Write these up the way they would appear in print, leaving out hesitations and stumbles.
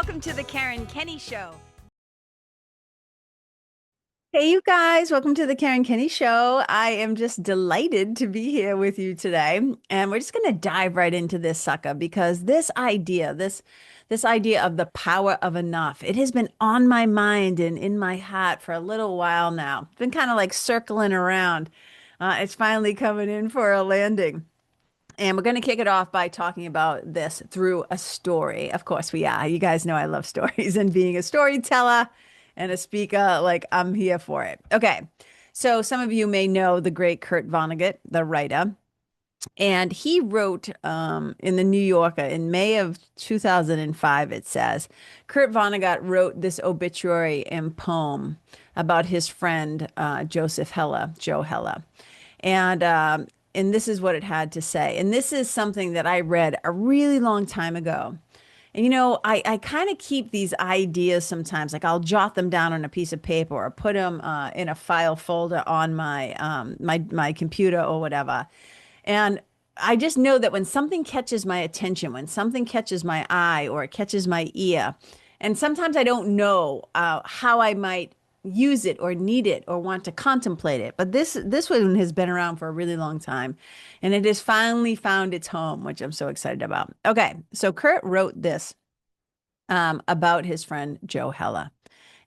Welcome to the Karen Kenney Show. Hey, you guys, welcome to the Karen Kenney Show. I am just delighted to be here with you today. And we're just going to dive right into this sucker because this idea of the power of enough, it has been on my mind and in my heart for a little while now. It's been kind of like circling around. It's finally coming in for a landing. And we're going to kick it off by talking about this through a story. Of course, we are. You guys know I love stories and being a storyteller and a speaker, like I'm here for it. Okay. So some of you may know the great Kurt Vonnegut, the writer. And he wrote in the New Yorker in May of 2005, it says, Kurt Vonnegut wrote this obituary and poem about his friend, Joseph Heller, Joe Heller. And this is what it had to say. And this is something that I read a really long time ago. And I kind of keep these ideas sometimes, like I'll jot them down on a piece of paper or put them in a file folder on my computer or whatever. And I just know that when something catches my attention, when something catches my eye or it catches my ear, and sometimes I don't know how I might use it or need it or want to contemplate it. But this one has been around for a really long time, and it has finally found its home, which I'm so excited about. Okay, so Kurt wrote this about his friend Joe Heller,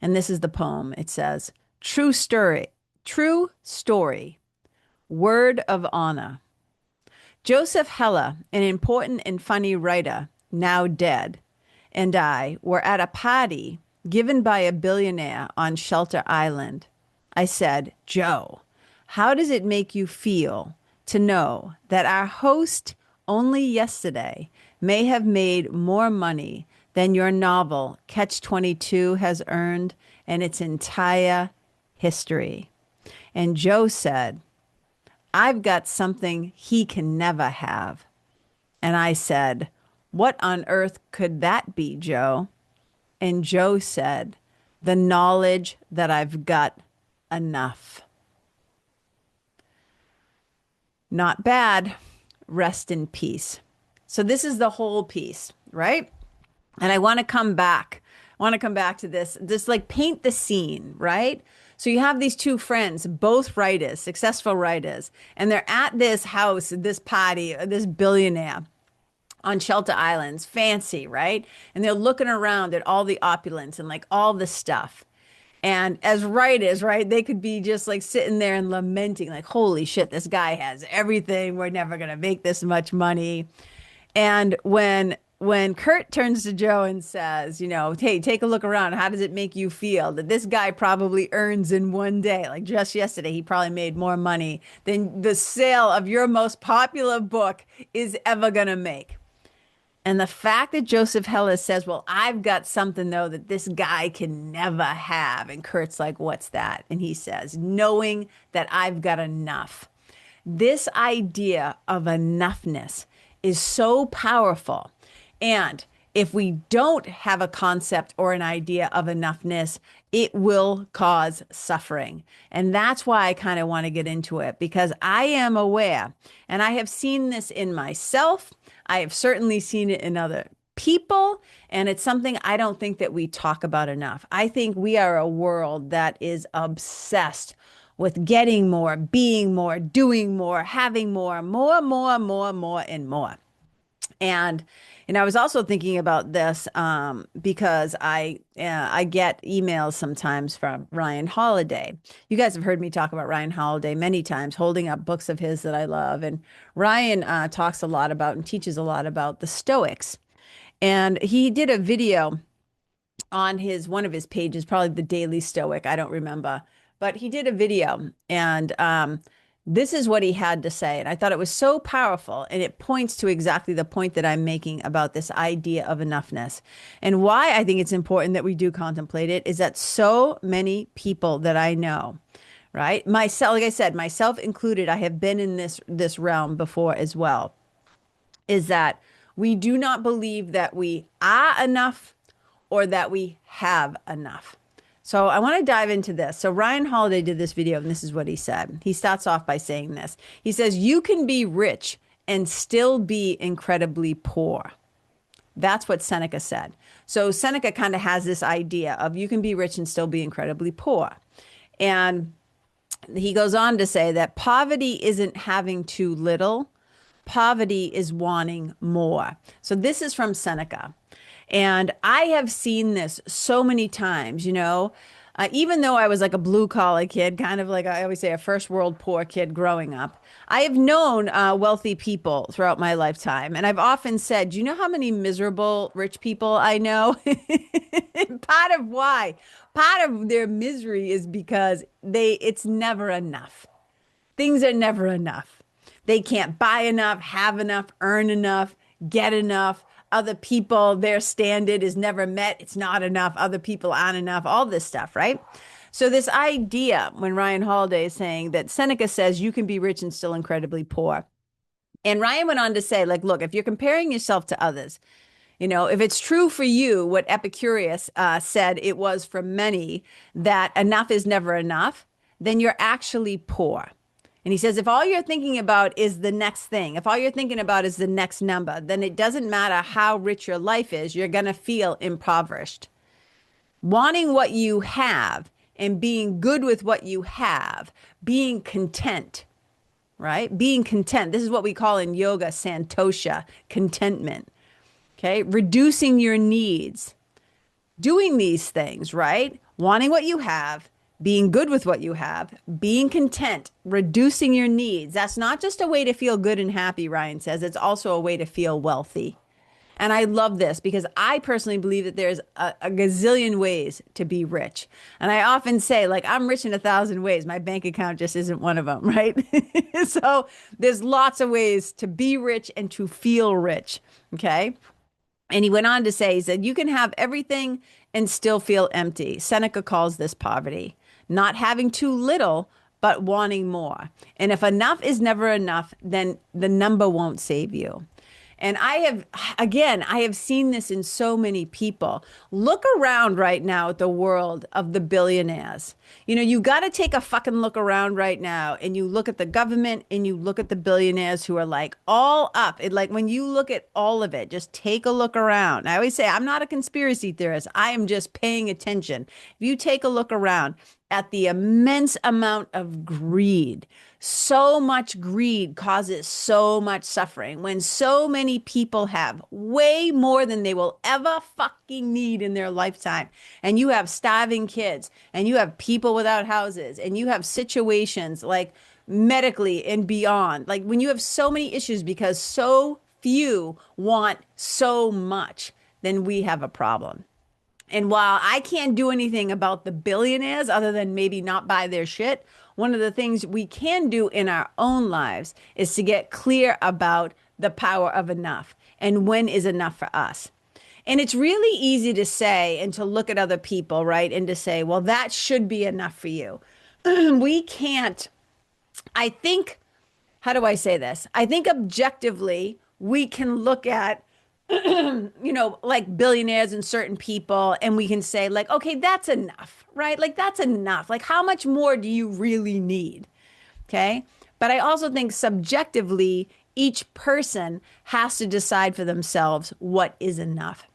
and this is the poem. It says, true story, word of honor. Joseph Heller, an important and funny writer, now dead, and I were at a party given by a billionaire on Shelter Island. I said, Joe, how does it make you feel to know that our host only yesterday may have made more money than your novel Catch 22 has earned in its entire history? And Joe said, I've got something he can never have. And I said, what on earth could that be, Joe? And Joe said, the knowledge that I've got enough. Not bad. Rest in peace. So this is the whole piece, right? And I want to come back. I want to come back to this, just like paint the scene, right? So you have these two friends, both writers, successful writers, and they're at this house, this party, this billionaire on Shelter Islands, fancy, right? And they're looking around at all the opulence and like all the stuff. And as writers, right, they could be just like sitting there and lamenting, like, holy shit, this guy has everything. We're never gonna make this much money. And when Kurt turns to Joe and says, hey, take a look around. How does it make you feel that this guy probably earns in one day, like just yesterday, he probably made more money than the sale of your most popular book is ever gonna make? And the fact that Joseph Heller says, well, I've got something though that this guy can never have. And Kurt's like, what's that? And he says, knowing that I've got enough. This idea of enoughness is so powerful. And if we don't have a concept or an idea of enoughness, it will cause suffering. And that's why I kind of want to get into it, because I am aware, and I have seen this in myself. I have certainly seen it in other people, and it's something I don't think that we talk about enough. I think we are a world that is obsessed with getting more, being more, doing more, having more, and more. And I was also thinking about this because I get emails sometimes from Ryan Holiday. You guys have heard me talk about Ryan Holiday many times, holding up books of his that I love. And Ryan talks a lot about and teaches a lot about the Stoics. And he did a video on one of his pages, probably the Daily Stoic, I don't remember, but he did a video, and this is what he had to say. And I thought it was so powerful. And it points to exactly the point that I'm making about this idea of enoughness. And why I think it's important that we do contemplate it is that so many people that I know, right? Myself, like I said, myself included, I have been in this realm before as well, is that we do not believe that we are enough or that we have enough. So I want to dive into this. So Ryan Holiday did this video, and this is what he said. He starts off by saying this. He says, you can be rich and still be incredibly poor. That's what Seneca said. So Seneca kind of has this idea of you can be rich and still be incredibly poor. And he goes on to say that poverty isn't having too little, poverty is wanting more. So this is from Seneca. And I have seen this so many times, even though I was like a blue collar kid, kind of like I always say, a first world poor kid growing up, I have known wealthy people throughout my lifetime. And I've often said, do you know how many miserable rich people I know? Part of their misery is because it's never enough. Things are never enough. They can't buy enough, have enough, earn enough, get enough. Other people, their standard is never met. It's not enough. Other people aren't enough. All this stuff, right? So this idea, when Ryan Holiday is saying that Seneca says you can be rich and still incredibly poor. And Ryan went on to say, like, look, if you're comparing yourself to others, if it's true for you, what Epicurus said it was for many, that enough is never enough, then you're actually poor. And he says, if all you're thinking about is the next thing, if all you're thinking about is the next number, then it doesn't matter how rich your life is, you're going to feel impoverished. Wanting what you have and being good with what you have, being content, right? Being content. This is what we call in yoga, Santosha, contentment. Okay. Reducing your needs, doing these things, right? Wanting what you have, being good with what you have, being content, reducing your needs. That's not just a way to feel good and happy, Ryan says. It's also a way to feel wealthy. And I love this because I personally believe that there's a gazillion ways to be rich. And I often say, like, I'm rich in 1,000 ways. My bank account just isn't one of them, right? So there's lots of ways to be rich and to feel rich. Okay. And he went on to say, he said, you can have everything and still feel empty. Seneca calls this poverty. Not having too little, but wanting more. And if enough is never enough, then the number won't save you. And I have seen this in so many people. Look around right now at the world of the billionaires. You got to take a fucking look around right now and you look at the government and you look at the billionaires who are like all up. Like when you look at all of it, just take a look around. I always say, I'm not a conspiracy theorist. I am just paying attention. If you take a look around at the immense amount of greed, so much greed causes so much suffering. When so many people have way more than they will ever fucking need in their lifetime, and you have starving kids, and you have people without houses, and you have situations like medically and beyond, like when you have so many issues because so few want so much, then we have a problem. And while I can't do anything about the billionaires other than maybe not buy their shit, one of the things we can do in our own lives is to get clear about the power of enough and when is enough for us. And it's really easy to say and to look at other people, right? And to say, well, that should be enough for you. We can't, I think, how do I say this? I think objectively, we can look at like billionaires and certain people, and we can say like, okay, that's enough, right? Like that's enough. Like how much more do you really need? Okay. But I also think subjectively, each person has to decide for themselves what is enough.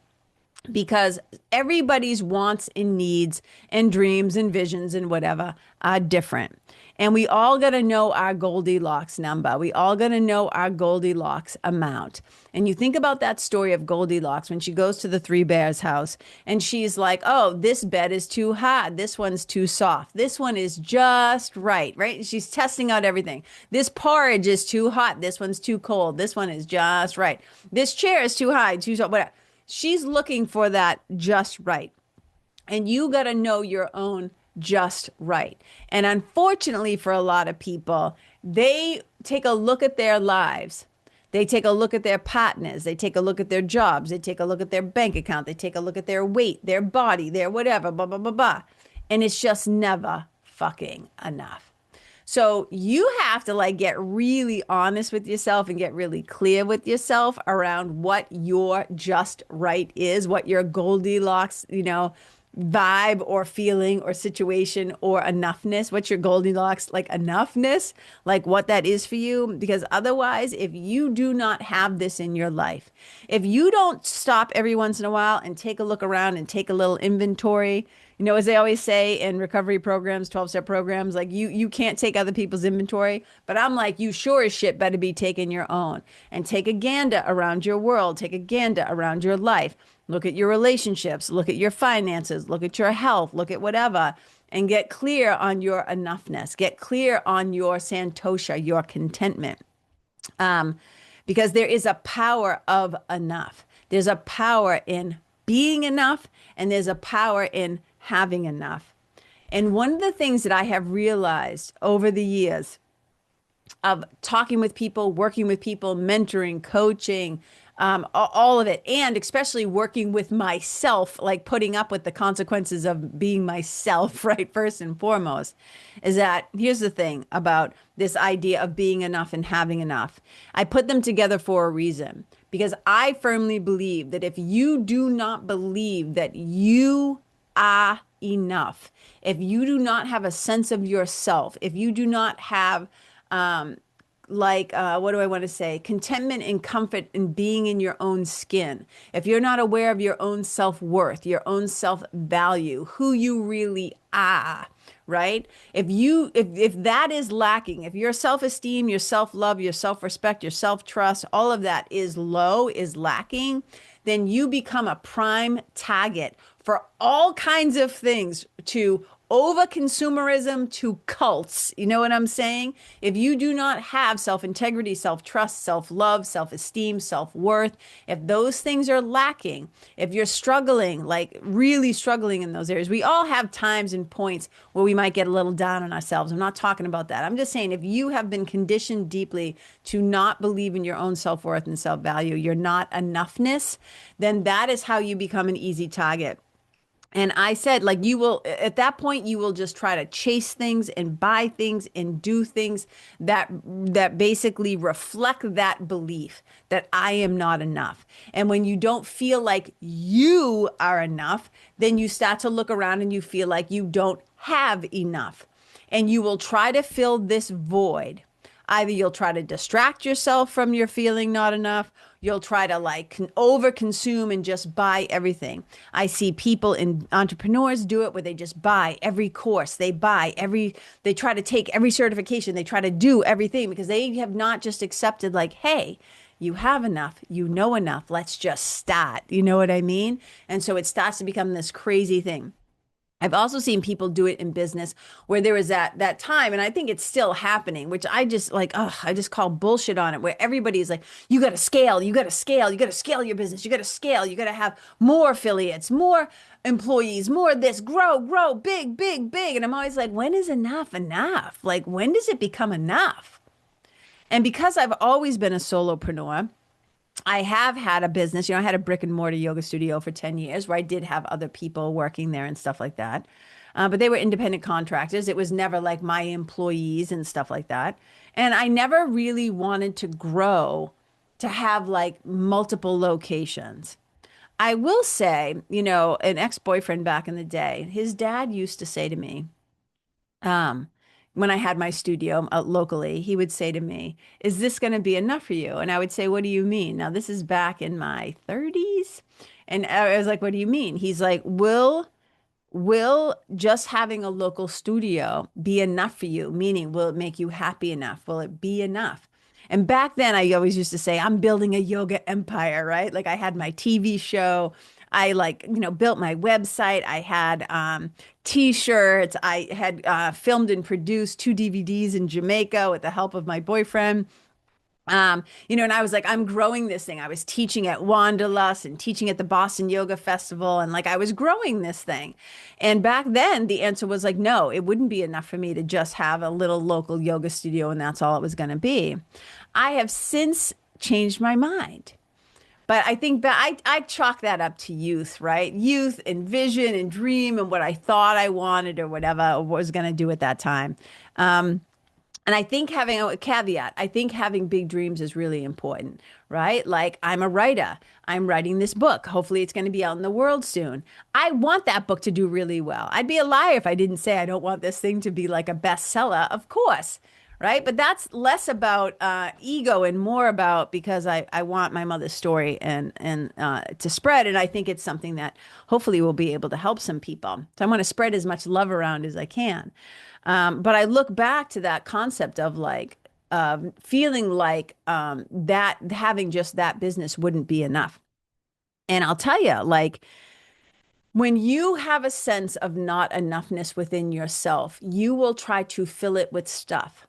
Because everybody's wants and needs and dreams and visions and whatever are different. And we all got to know our Goldilocks number. We all got to know our Goldilocks amount. And you think about that story of Goldilocks when she goes to the three bears house and she's like, oh, this bed is too hard. This one's too soft. This one is just right, right? She's testing out everything. This porridge is too hot. This one's too cold. This one is just right. This chair is too high, too soft, whatever. She's looking for that just right. And you got to know your own just right. And unfortunately for a lot of people, they take a look at their lives. They take a look at their partners. They take a look at their jobs. They take a look at their bank account. They take a look at their weight, their body, their whatever, blah, blah, blah, blah. And it's just never fucking enough. So you have to like get really honest with yourself and get really clear with yourself around what your just right is, what your Goldilocks, vibe or feeling or situation or enoughness? What's your Goldilocks, like enoughness, like what that is for you? Because otherwise, if you do not have this in your life, if you don't stop every once in a while and take a look around and take a little inventory, as they always say in recovery programs, 12-step programs, like you can't take other people's inventory, but I'm like, you sure as shit better be taking your own and take a gander around your world, take a gander around your life. Look at your relationships, look at your finances, look at your health, look at whatever, and get clear on your enoughness. Get clear on your Santosha, your contentment. Because there is a power of enough. There's a power in being enough, and there's a power in having enough. And one of the things that I have realized over the years of talking with people, working with people, mentoring, coaching, all of it, and especially working with myself, like putting up with the consequences of being myself, right? First and foremost, is that here's the thing about this idea of being enough and having enough. I put them together for a reason because I firmly believe that if you do not believe that you are enough, if you do not have a sense of yourself, if you do not have, what do I want to say? Contentment and comfort in being in your own skin. If you're not aware of your own self-worth, your own self-value, who you really are, right? If that is lacking, if your self-esteem, your self-love, your self-respect, your self-trust, all of that is low, is lacking, then you become a prime target for all kinds of things, to over consumerism to cults. You know what I'm saying? If you do not have self-integrity, self-trust, self-love, self-esteem, self-worth, if those things are lacking, if you're struggling, like really struggling in those areas, we all have times and points where we might get a little down on ourselves. I'm not talking about that. I'm just saying if you have been conditioned deeply to not believe in your own self-worth and self-value, you're not enoughness, then that is how you become an easy target. And I said, like, you will, at that point, you will just try to chase things and buy things and do things that basically reflect that belief that I am not enough. And when you don't feel like you are enough, then you start to look around and you feel like you don't have enough. And you will try to fill this void. Either you'll try to distract yourself from your feeling not enough. You'll try to like over consume and just buy everything. I see people in entrepreneurs do it where they just buy every course. They try to take every certification. They try to do everything because they have not just accepted like, hey, you have enough, you know enough. Let's just start. You know what I mean? And so it starts to become this crazy thing. I've also seen people do it in business where there was that time, and I think it's still happening, which I just like, I just call bullshit on it, where everybody's like, you got to scale, you got to scale, you got to scale your business, you got to scale, you got to have more affiliates, more employees, more of this, grow, big, big, big. And I'm always like, when is enough enough? Like, when does it become enough? And because I've always been a solopreneur, I have had a business. I had a brick and mortar yoga studio for 10 years where I did have other people working there and stuff like that. But they were independent contractors. It was never like my employees and stuff like that. And I never really wanted to grow to have like multiple locations. I will say, an ex-boyfriend back in the day, his dad used to say to me, um, when I had my studio locally, he would say to me, is this going to be enough for you? And I would say, what do you mean? Now, this is back in my 30s. And I was like, what do you mean? He's like, will just having a local studio be enough for you? Meaning, will it make you happy enough? Will it be enough? And back then, I always used to say, I'm building a yoga empire, right? Like I had my TV show. I built my website. I had t-shirts. I had filmed and produced 2 DVDs in Jamaica with the help of my boyfriend. And I was like, I'm growing this thing. I was teaching at Wanderlust and teaching at the Boston Yoga Festival. And like, I was growing this thing. And back then the answer was like, no, it wouldn't be enough for me to just have a little local yoga studio and that's all it was going to be. I have since changed my mind. But I think that I chalk that up to youth, right? Youth and vision and dream and what I thought I wanted or whatever I was going to do at that time. And And I think having a caveat, I think having big dreams is really important, right? Like I'm a writer. I'm writing this book. Hopefully it's going to be out in the world soon. I want that book to do really well. I'd be a liar if I didn't say I don't want this thing to be like a bestseller, of course. Right. But that's less about ego and more about because I want my mother's story and to spread. And I think it's something that hopefully will be able to help some people. So I want to spread as much love around as I can. But I look back to that concept of like feeling like that having just that business wouldn't be enough. And I'll tell you, like, when you have a sense of not enoughness within yourself, you will try to fill it with stuff.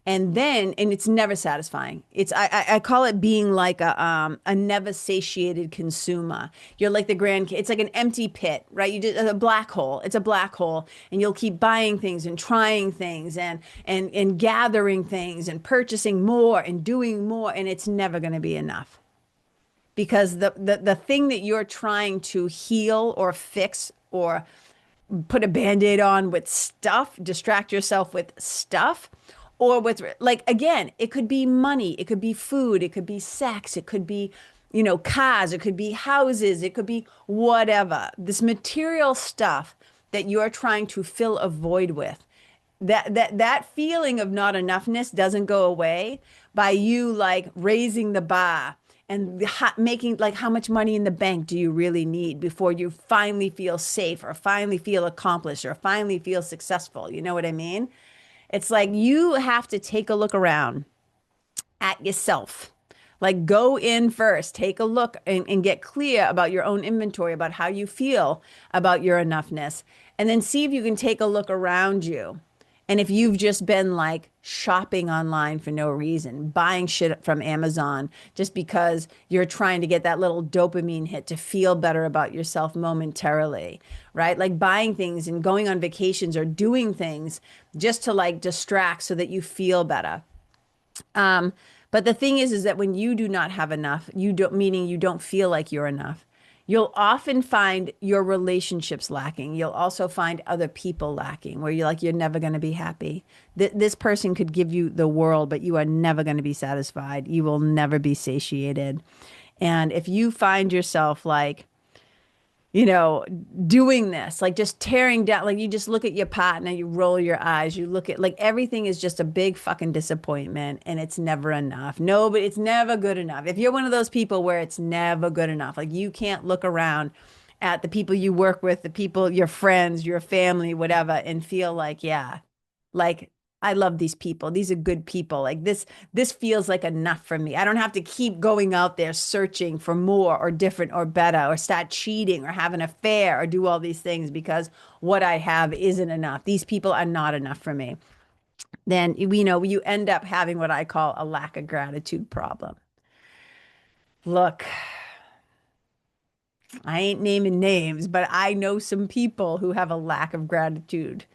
And it's never satisfying. I call it being like a never satiated consumer. You're like the grand, it's like an empty pit, right? You just a black hole. It's a black hole, and you'll keep buying things and trying things and gathering things and purchasing more and doing more, and it's never going to be enough because the thing that you're trying to heal or fix or put a band-aid on with stuff, distract yourself with stuff, or with like again, it could be money, it could be food, it could be sex, it could be, cars, it could be houses, it could be whatever. This material stuff that you're trying to fill a void with. That feeling of not enoughness doesn't go away by you like raising the bar and making like how much money in the bank do you really need before you finally feel safe or finally feel accomplished or finally feel successful? You know what I mean? It's like you have to take a look around at yourself. Like go in first, take a look and get clear about your own inventory, about how you feel about your enoughness, and then see if you can take a look around you. And if you've just been like shopping online for no reason, buying shit from Amazon just because you're trying to get that little dopamine hit to feel better about yourself momentarily, right? Like buying things and going on vacations or doing things just to like distract so that you feel better. But the thing is that when you do not have enough, you don't, meaning you don't feel like you're enough, you'll often find your relationships lacking. You'll also find other people lacking where you're like, you're never going to be happy. This person could give you the world, but you are never going to be satisfied. You will never be satiated. And if you find yourself like, doing this, like just tearing down, like you just look at your partner, you roll your eyes, you look at like everything is just a big fucking disappointment and it's never enough. No, but it's never good enough. If you're one of those people where it's never good enough, like you can't look around at the people you work with, the people, your friends, your family, whatever, and feel like, yeah, like I love these people. These are good people. Like this feels like enough for me. I don't have to keep going out there searching for more or different or better or start cheating or have an affair or do all these things because what I have isn't enough. These people are not enough for me. Then, you end up having what I call a lack of gratitude problem. Look, I ain't naming names, but I know some people who have a lack of gratitude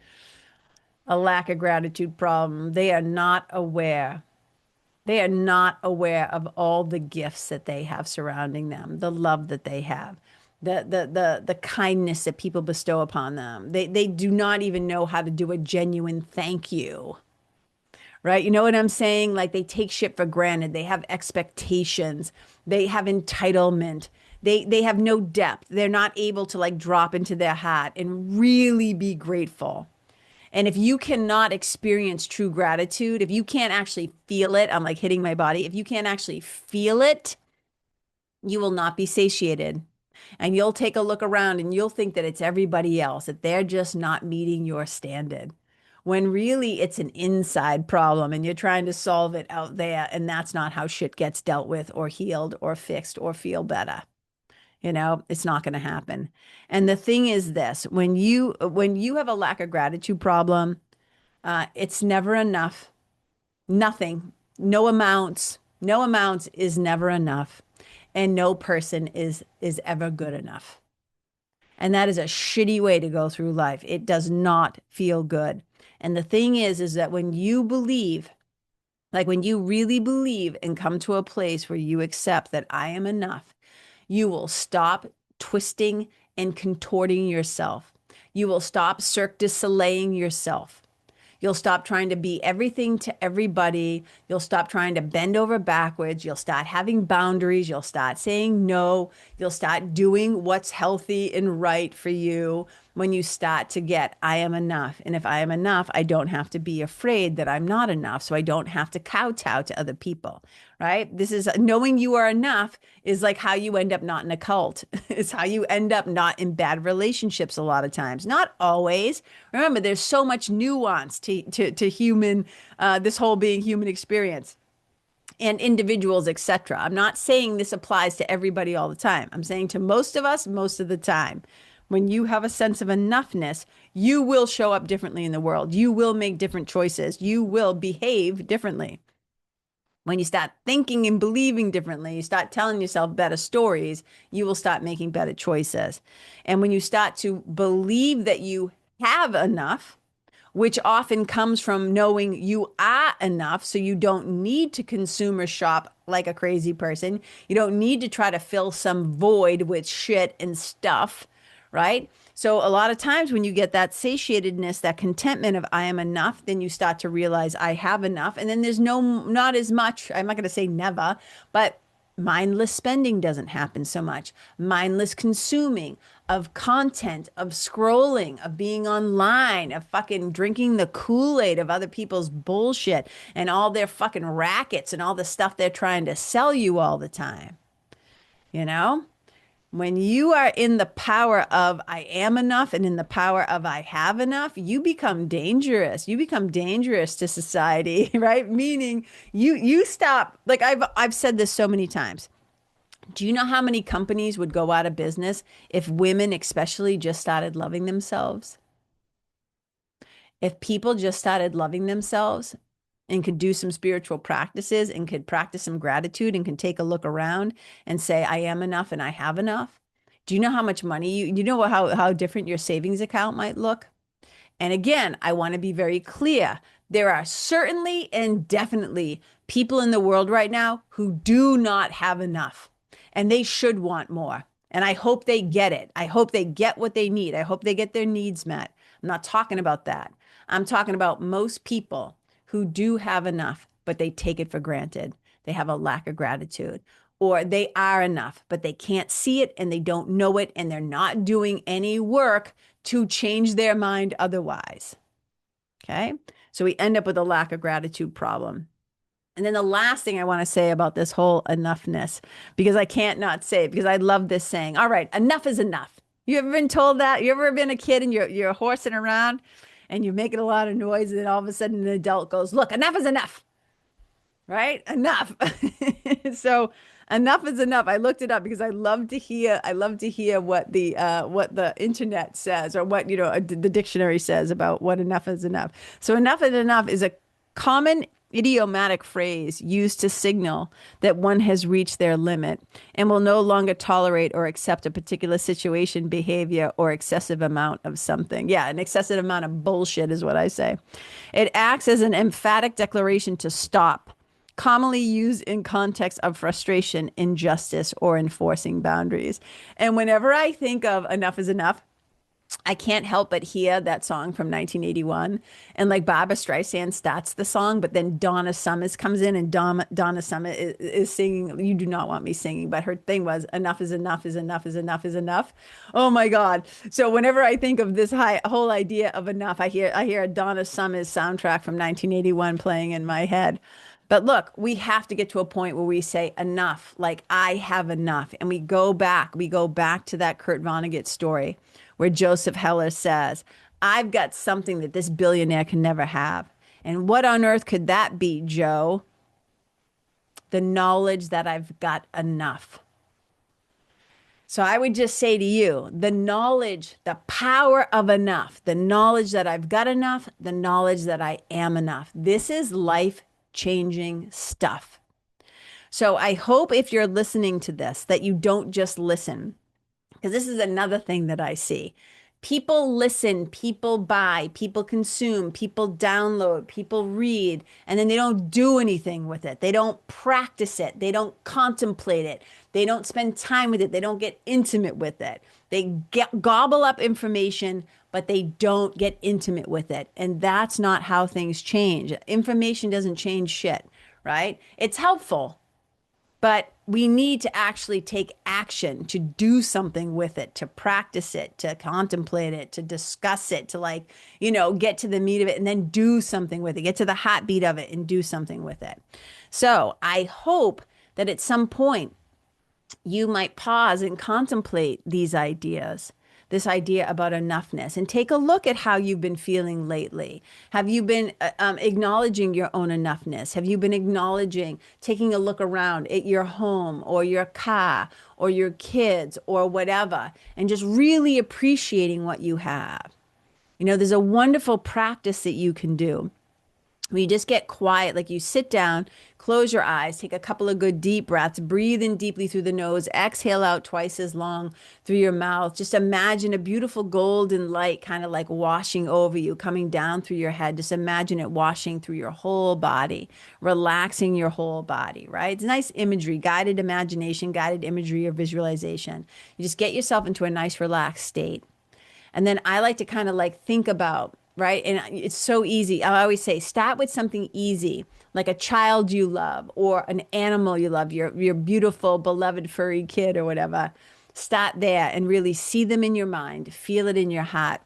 problem. They are not aware. They are not aware of all the gifts that they have surrounding them, the love that they have, the kindness that people bestow upon them. They do not even know how to do a genuine thank you. Right? You know what I'm saying? Like they take shit for granted. They have expectations. They have entitlement. They have no depth. They're not able to like drop into their heart and really be grateful. And if you cannot experience true gratitude, if you can't actually feel it, I'm like hitting my body. If you can't actually feel it, you will not be satiated. And you'll take a look around and you'll think that it's everybody else, that they're just not meeting your standard. When really it's an inside problem and you're trying to solve it out there. And that's not how shit gets dealt with or healed or fixed or feel better. It's not going to happen. And the thing is this, when you have a lack of gratitude problem, it's never enough. Nothing, no amounts is never enough. And no person is ever good enough. And that is a shitty way to go through life. It does not feel good. And the thing is that when you believe, like when you really believe and come to a place where you accept that I am enough, you will stop twisting and contorting yourself. You will stop Cirque du Soleiling yourself. You'll stop trying to be everything to everybody. You'll stop trying to bend over backwards. You'll start having boundaries. You'll start saying no. You'll start doing what's healthy and right for you when you start to get, I am enough. And if I am enough, I don't have to be afraid that I'm not enough. So I don't have to kowtow to other people, right? This is knowing you are enough is like how you end up not in a cult. It's how you end up not in bad relationships a lot of times. Not always. Remember, there's so much nuance to human, this whole being human experience and individuals, etc. I'm not saying this applies to everybody all the time. I'm saying to most of us, most of the time. When you have a sense of enoughness, you will show up differently in the world. You will make different choices. You will behave differently. When you start thinking and believing differently, you start telling yourself better stories, you will start making better choices. And when you start to believe that you have enough, which often comes from knowing you are enough, so you don't need to consume or shop like a crazy person. You don't need to try to fill some void with shit and stuff, right? So a lot of times when you get that satiatedness, that contentment of I am enough, then you start to realize I have enough. And then there's not as much, I'm not going to say never, but mindless spending doesn't happen so much. Mindless consuming of content, of scrolling, of being online, of fucking drinking the Kool-Aid of other people's bullshit and all their fucking rackets and all the stuff they're trying to sell you all the time. You know? When you are in the power of I am enough and in the power of I have enough, you become dangerous. You become dangerous to society, right? Meaning you stop, like I've said this so many times. Do you know how many companies would go out of business if women especially just started loving themselves? If people just started loving themselves and could do some spiritual practices and could practice some gratitude and can take a look around and say, I am enough and I have enough. Do you know how much money you know how different your savings account might look? And again, I want to be very clear. There are certainly and definitely people in the world right now who do not have enough and they should want more. And I hope they get it. I hope they get what they need. I hope they get their needs met. I'm not talking about that. I'm talking about most people who do have enough, but they take it for granted. They have a lack of gratitude, or they are enough, but they can't see it and they don't know it, and they're not doing any work to change their mind otherwise. Okay? So we end up with a lack of gratitude problem. And then the last thing I want to say about this whole enoughness, because I can't not say it, because I love this saying, all right, enough is enough. You ever been told that? You ever been a kid and you're horsing around and you're making a lot of noise, and then all of a sudden an adult goes, look, enough is enough, right? Enough. So enough is enough. I looked it up because I love to hear what the internet says, or what, the dictionary says about what enough is enough. So enough is enough is a common idiomatic phrase used to signal that one has reached their limit and will no longer tolerate or accept a particular situation, behavior, or excessive amount of something. Yeah, an excessive amount of bullshit is what I say. It acts as an emphatic declaration to stop, commonly used in context of frustration, injustice, or enforcing boundaries. And whenever I think of enough is enough, I can't help but hear that song from 1981. And like Barbra Streisand starts the song, but then Donna Summers comes in, and Donna Summers is singing, you do not want me singing, but her thing was enough is enough is enough is enough is enough. Oh my God. So whenever I think of this whole idea of enough, I hear a Donna Summers soundtrack from 1981 playing in my head. But look, we have to get to a point where we say enough, like I have enough. And we go back to that Kurt Vonnegut story where Joseph Heller says, I've got something that this billionaire can never have. And what on earth could that be, Joe? The knowledge that I've got enough. So I would just say to you, the knowledge, the power of enough, the knowledge that I've got enough, the knowledge that I am enough. This is life-changing stuff. So I hope if you're listening to this, that you don't just listen. Because this is another thing that I see. People listen, people buy, people consume, people download, people read, and then they don't do anything with it. They don't practice it. They don't contemplate it. They don't spend time with it. They don't get intimate with it. They gobble up information, but they don't get intimate with it. And that's not how things change. Information doesn't change shit, right? It's helpful, but we need to actually take action to do something with it, to practice it, to contemplate it, to discuss it, to like, get to the meat of it and then do something with it, get to the heartbeat of it and do something with it. So I hope that at some point you might pause and contemplate these ideas, this idea about enoughness, and take a look at how you've been feeling lately. Have you been acknowledging your own enoughness? Have you been acknowledging, taking a look around at your home or your car or your kids or whatever, and just really appreciating what you have? There's a wonderful practice that you can do. You just get quiet, like you sit down, close your eyes, take a couple of good deep breaths, breathe in deeply through the nose, exhale out twice as long through your mouth. Just imagine a beautiful golden light kind of like washing over you, coming down through your head. Just imagine it washing through your whole body, relaxing your whole body, right? It's nice imagery, guided imagination, guided imagery or visualization. You just get yourself into a nice relaxed state. And then I like to kind of like think about, right? And it's so easy. I always say, start with something easy, like a child you love or an animal you love, your beautiful, beloved furry kid or whatever. Start there and really see them in your mind, feel it in your heart,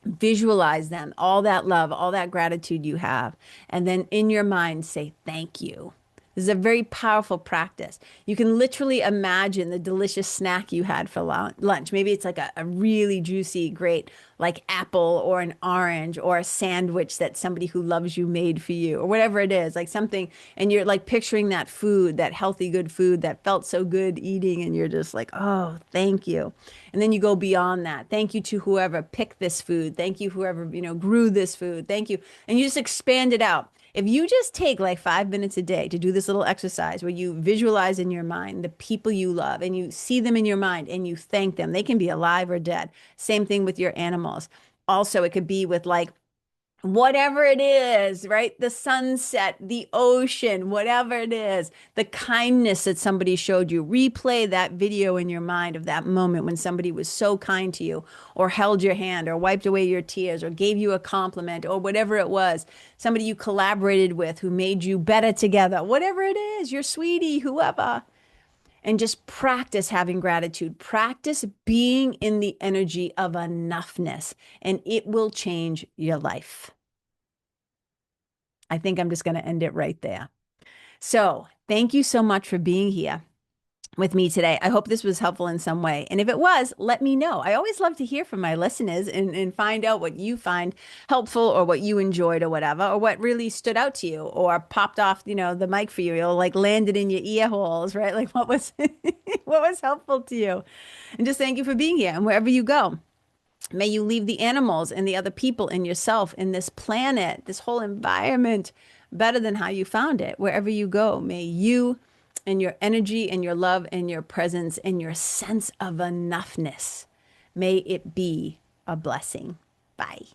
visualize them, all that love, all that gratitude you have. And then in your mind, say, thank you. This is a very powerful practice. You can literally imagine the delicious snack you had for lunch. Maybe it's like a really juicy, great, like apple or an orange or a sandwich that somebody who loves you made for you or whatever it is, like something. And you're like picturing that food, that healthy, good food that felt so good eating. And you're just like, oh, thank you. And then you go beyond that. Thank you to whoever picked this food. Thank you, whoever, grew this food. Thank you. And you just expand it out. If you just take like 5 minutes a day to do this little exercise where you visualize in your mind the people you love and you see them in your mind and you thank them, they can be alive or dead. Same thing with your animals. Also, it could be with like whatever it is, right? The sunset, the ocean, whatever it is, the kindness that somebody showed you. Replay that video in your mind of that moment when somebody was so kind to you or held your hand or wiped away your tears or gave you a compliment or whatever it was. Somebody you collaborated with who made you better together, whatever it is, your sweetie, whoever. And just practice having gratitude. Practice being in the energy of enoughness, and it will change your life. I think I'm just going to end it right there. So thank you so much for being here with me today. I hope this was helpful in some way. And if it was, let me know. I always love to hear from my listeners and find out what you find helpful or what you enjoyed or whatever, or what really stood out to you or popped off, the mic for you, like landed in your ear holes, right? Like what was, what was helpful to you? And just thank you for being here. And wherever you go, may you leave the animals and the other people and yourself in this planet, this whole environment better than how you found it. Wherever you go, may you and your energy and your love and your presence and your sense of enoughness, may it be a blessing. Bye.